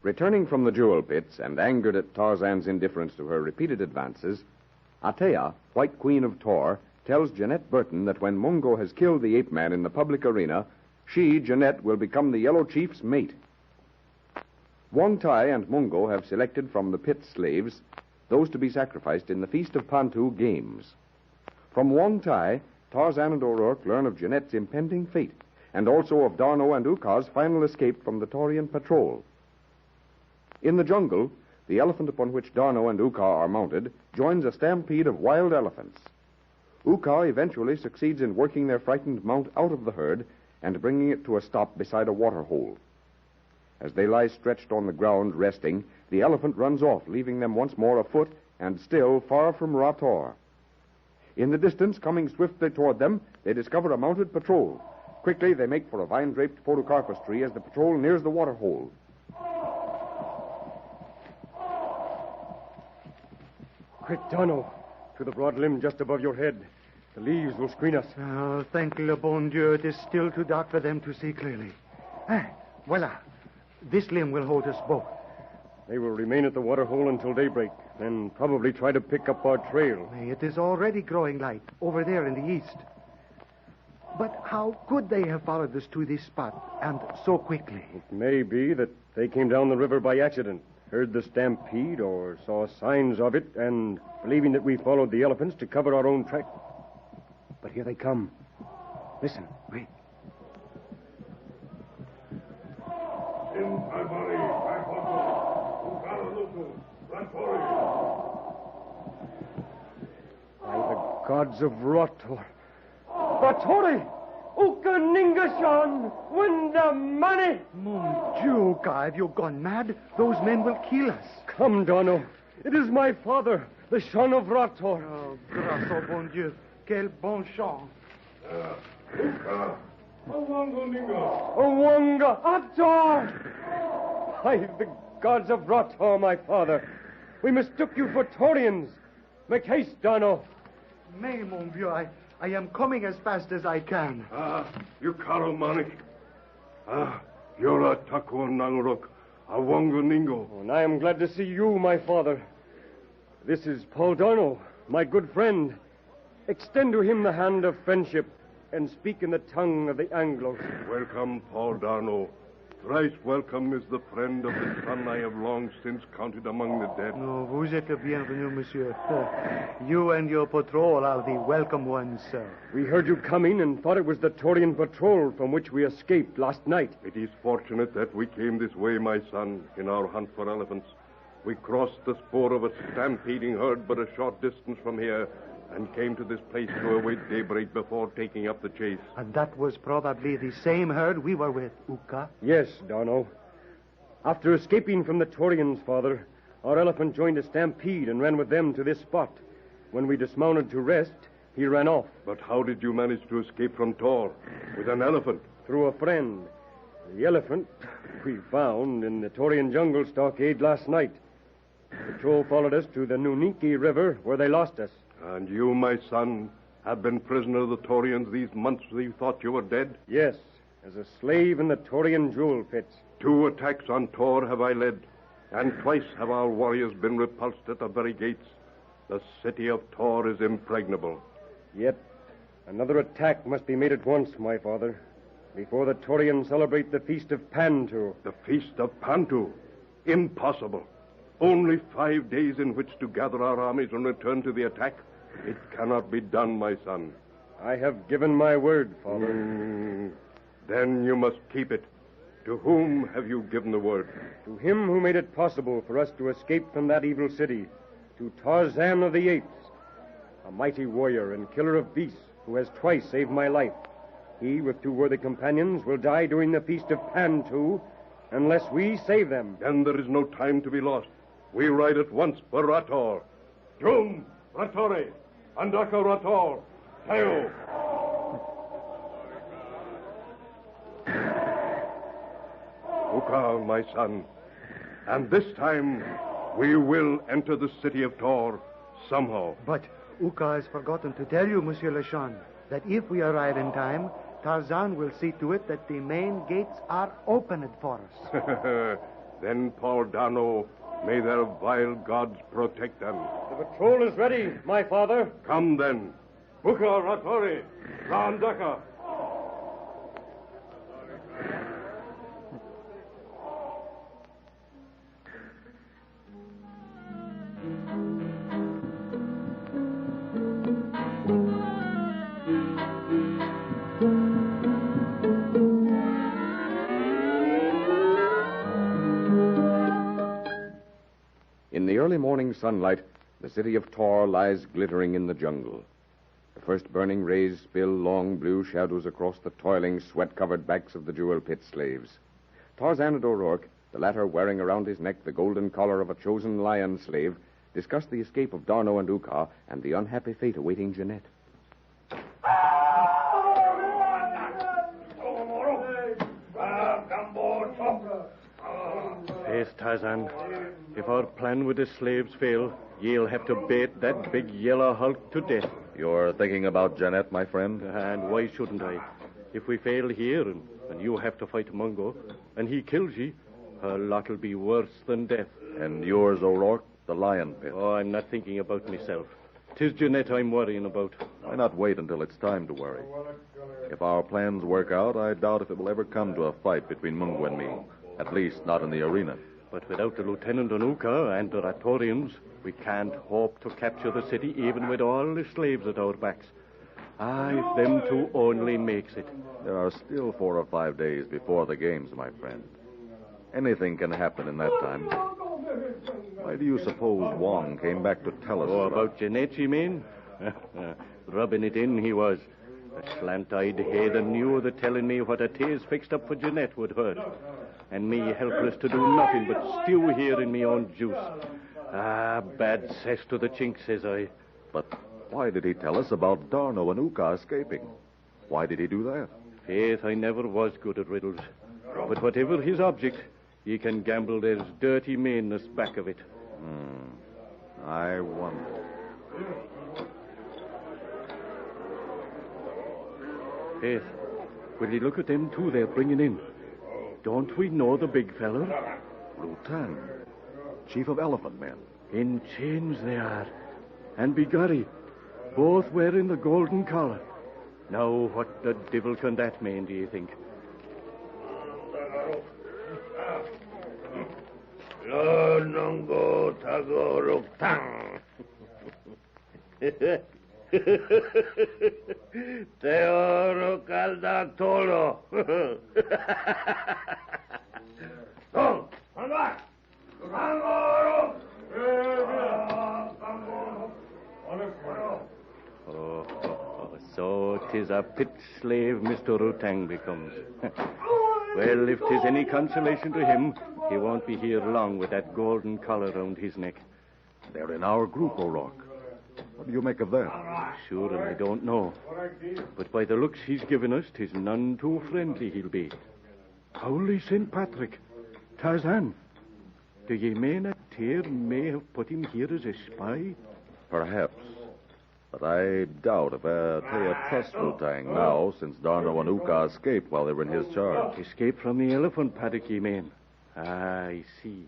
Returning from the jewel pits and angered at Tarzan's indifference to her repeated advances, Atea, White Queen of Tohr, tells Jeanette Burton that when Mungo has killed the ape-man in the public arena, she, Jeanette, will become the Yellow Chief's mate. Wong Tai and Mungo have selected from the pit slaves those to be sacrificed in the Feast of Pantu games. From Wong Tai, Tarzan and O'Rourke learn of Jeanette's impending fate, and also of D'Arnot and Uka's final escape from the Taurian patrol. In the jungle, the elephant upon which D'Arnot and Uka are mounted joins a stampede of wild elephants. Uka eventually succeeds in working their frightened mount out of the herd and bringing it to a stop beside a water hole. As they lie stretched on the ground resting, the elephant runs off, leaving them once more afoot and still far from Rator. In the distance, coming swiftly toward them, they discover a mounted patrol. Quickly, they make for a vine-draped podocarpus tree as the patrol nears the water hole. Quick, D'Arnot, to the broad limb just above your head. The leaves will screen us. Oh, thank le bon Dieu, it is still too dark for them to see clearly. Voila. This limb will hold us both. They will remain at the water hole until daybreak, then probably try to pick up our trail. It is already growing light, over there in the east. But how could they have followed us to this spot, and so quickly? It may be that they came down the river by accident, heard the stampede, or saw signs of it, and believing that we followed the elephants to cover our own track. But here they come. Listen, wait. By the gods of Rotor. Ratori! Uka Ningashan! Winda money! Mon Dieu, Uka, have you gone mad? Those men will kill us. Come, D'Arnot. It is my father, the son of Rator. Oh, grâce au bon Dieu. Quel bon chant. Uka! Awanga Ninga! Awanga! Ator! By the gods of Rator, my father. We mistook you for Taurians. Make haste, D'Arnot. Mais, mon vieux, I am coming as fast as I can. You Karl Manik. You're a Takur Nangrok, Awanga Ningo. And I am glad to see you, my father. This is Paul D'Arnot, my good friend. Extend to him the hand of friendship and speak in the tongue of the Anglos. Welcome, Paul D'Arnot. Thrice welcome is the friend of the son I have long since counted among the dead. No, vous êtes le bienvenu, monsieur. You and your patrol are the welcome ones, sir. We heard you coming and thought it was the Taurian patrol from which we escaped last night. It is fortunate that we came this way, my son, in our hunt for elephants. We crossed the spoor of a stampeding herd but a short distance from here and came to this place to await daybreak before taking up the chase. And that was probably the same herd we were with, Uka. Yes, D'Arnot. After escaping from the Taurians, father, our elephant joined a stampede and ran with them to this spot. When we dismounted to rest, he ran off. But how did you manage to escape from Tohr with an elephant? Through a friend. The elephant we found in the Taurian jungle stockade last night. The patrol followed us to the Nuniki River, where they lost us. And you, my son, have been prisoner of the Taurians these months you thought you were dead? Yes, as a slave in the Taurian jewel pits. 2 attacks on Tohr have I led, and twice have our warriors been repulsed at the very gates. The city of Tohr is impregnable. Yet another attack must be made at once, my father, before the Taurians celebrate the Feast of Pantu. The Feast of Pantu? Impossible. Only 5 days in which to gather our armies and return to the attack. It cannot be done, my son. I have given my word, father. Then you must keep it. To whom have you given the word? To him who made it possible for us to escape from that evil city. To Tarzan of the Apes, a mighty warrior and killer of beasts who has twice saved my life. He, with 2 worthy companions, will die during the Feast of Pantu unless we save them. Then there is no time to be lost. We ride at once for Rator. Jum, Ratore, Andaka Rator, Tayo. Uka, my son, and this time we will enter the city of Tohr somehow. But Uka has forgotten to tell you, Monsieur Lechon, that if we arrive in time, Tarzan will see to it that the main gates are opened for us. Then, Paul Darno, may their vile gods protect them. The patrol is ready, my father. Come then. Buka Ratori, Randaka. In the early morning sunlight, the city of Tohr lies glittering in the jungle. The first burning rays spill long blue shadows across the toiling, sweat-covered backs of the jewel pit slaves. Tarzan and O'Rourke, the latter wearing around his neck the golden collar of a chosen lion slave, discuss the escape of Darno and Uka and the unhappy fate awaiting Jeanette. Yes, Tarzan. If our plan with the slaves fail, you'll have to bait that big yellow hulk to death. You're thinking about Jeanette, my friend? And why shouldn't I? If we fail here, and you have to fight Mungo, and he kills ye, her lot'll be worse than death. And yours, O'Rourke, the lion pit. Oh, I'm not thinking about myself. 'Tis Jeanette I'm worrying about. Why not wait until it's time to worry? If our plans work out, I doubt if it will ever come to a fight between Mungo and me. At least not in the arena. But without the Lieutenant and Uka and the Ratorians, we can't hope to capture the city even with all the slaves at our backs. If them two only makes it. There are still 4 or 5 days before the games, my friend. Anything can happen in that time. Why do you suppose Wong came back to tell us? Oh, about Jeanette, you mean? Rubbing it in, he was. The slant-eyed heathen knew that telling me what a tea's fixed up for Jeanette would hurt. And me helpless to do nothing but stew here in me own juice. Bad cess to the chink, says I. But why did he tell us about Darno and Uka escaping? Why did he do that? Faith, I never was good at riddles. But whatever his object, he can gamble there's dirty meanness back of it. I wonder. Faith, will you look at them two they're bringing in? Don't we know the big fella? Lieutenant, Chief of Elephant Men. In chains they are. And begorry, both wearing the golden collar. Now, what the devil can that mean, do you think? Nongo Tagoruk Tang. Teoro Calda Tolo. Oh, so 'tis a pit slave Mr. Rutang becomes. Well, if 'tis any consolation to him, he won't be here long with that golden collar round his neck. They're in our group, O'Rourke. What do you make of that? Sure, and I don't know. But by the looks he's given us, 'tis none too friendly he'll be. Holy St. Patrick! Tarzan! Do ye mean that Tyr may have put him here as a spy? Perhaps. But I doubt if Atea trusts Rutang now, since Darno and Uka escaped while they were in his charge. Escape from the elephant paddock, ye mean? I see.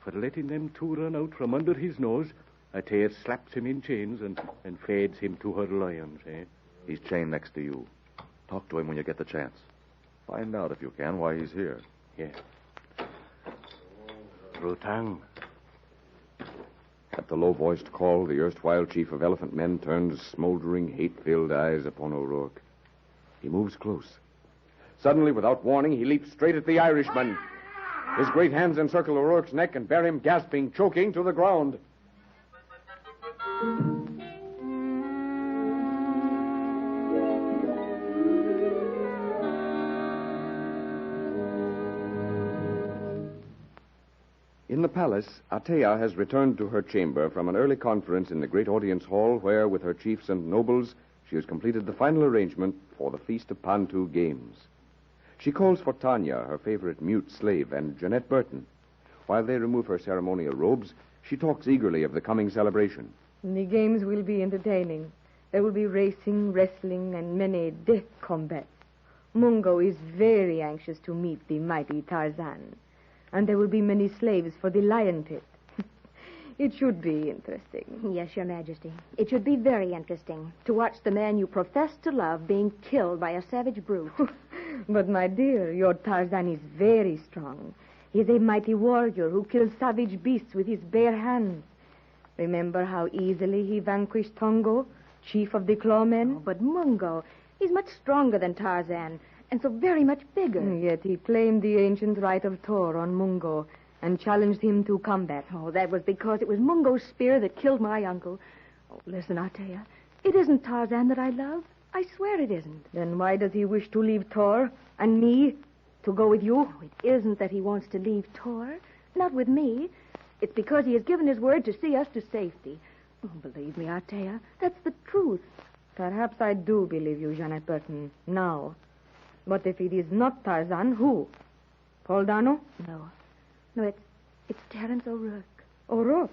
For letting them two run out from under his nose, Atea slaps him in chains and fades him to her lions, eh? He's chained next to you. Talk to him when you get the chance. Find out, if you can, why he's here. Yeah. Rutang. At the low-voiced call, the erstwhile chief of elephant men turns smoldering, hate-filled eyes upon O'Rourke. He moves close. Suddenly, without warning, he leaps straight at the Irishman. His great hands encircle O'Rourke's neck and bear him gasping, choking, to the ground. In the palace, Atea has returned to her chamber from an early conference in the great audience hall where, with her chiefs and nobles, she has completed the final arrangement for the Feast of Pantu Games. She calls for Tanya, her favorite mute slave, and Jeanette Burton. While they remove her ceremonial robes, she talks eagerly of the coming celebration. The games will be entertaining. There will be racing, wrestling, and many death combats. Mungo is very anxious to meet the mighty Tarzan. and there will be many slaves for the lion pit. It should be interesting. Yes, Your Majesty. It should be very interesting to watch the man you profess to love being killed by a savage brute. But, my dear, your Tarzan is very strong. He is a mighty warrior who kills savage beasts with his bare hands. Remember how easily he vanquished Tongo, chief of the clawmen? Oh, but Mungo, he's much stronger than Tarzan, and so very much bigger. Yet he claimed the ancient right of Tohr on Mungo and challenged him to combat. Oh, that was because it was Mungo's spear that killed my uncle. Oh, listen, Althea. It isn't Tarzan that I love. I swear it isn't. Then why does he wish to leave Tohr and me to go with you? Oh, it isn't that he wants to leave Tohr. Not with me. It's because he has given his word to see us to safety. Oh, believe me, Althea, that's the truth. Perhaps I do believe you, Jeanette Burton, now. But if it is not Tarzan, who? Paul Dano? No, it's Terence O'Rourke. O'Rourke?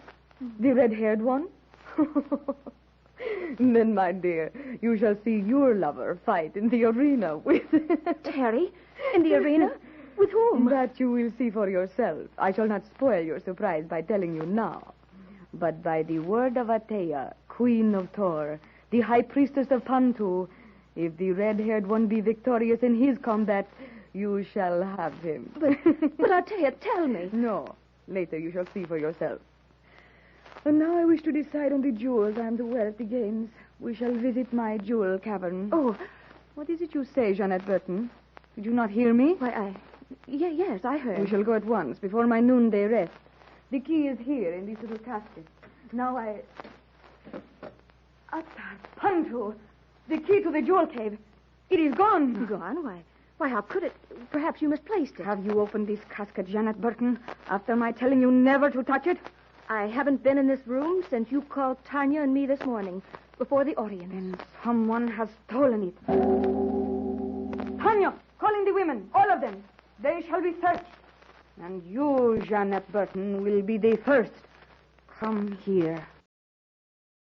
The red-haired one? Then, my dear, you shall see your lover fight in the arena with... Terry? In the arena? With whom? That you will see for yourself. I shall not spoil your surprise by telling you now. But by the word of Althea, Queen of Tohr, the High Priestess of Pantu, if the red-haired one be victorious in his combat, you shall have him. But Althea, tell me. No. Later you shall see for yourself. And now I wish to decide on the jewels I am to wear at the games. We shall visit my jewel cavern. Oh. What is it you say, Jeanette Burton? Did you not hear me? Why, yes, I heard. We shall go at once, before my noonday rest. The key is here in this little casket. Now Pantu! The key to the jewel cave. It is gone. Gone? Why, how could it? Perhaps you misplaced it. Have you opened this casket, Jeanette Burton, after my telling you never to touch it? I haven't been in this room since you called Tanya and me this morning, before the audience. Then someone has stolen it. Tanya, calling the women, all of them. They shall be searched. And you, Jeanette Burton, will be the first. Come here.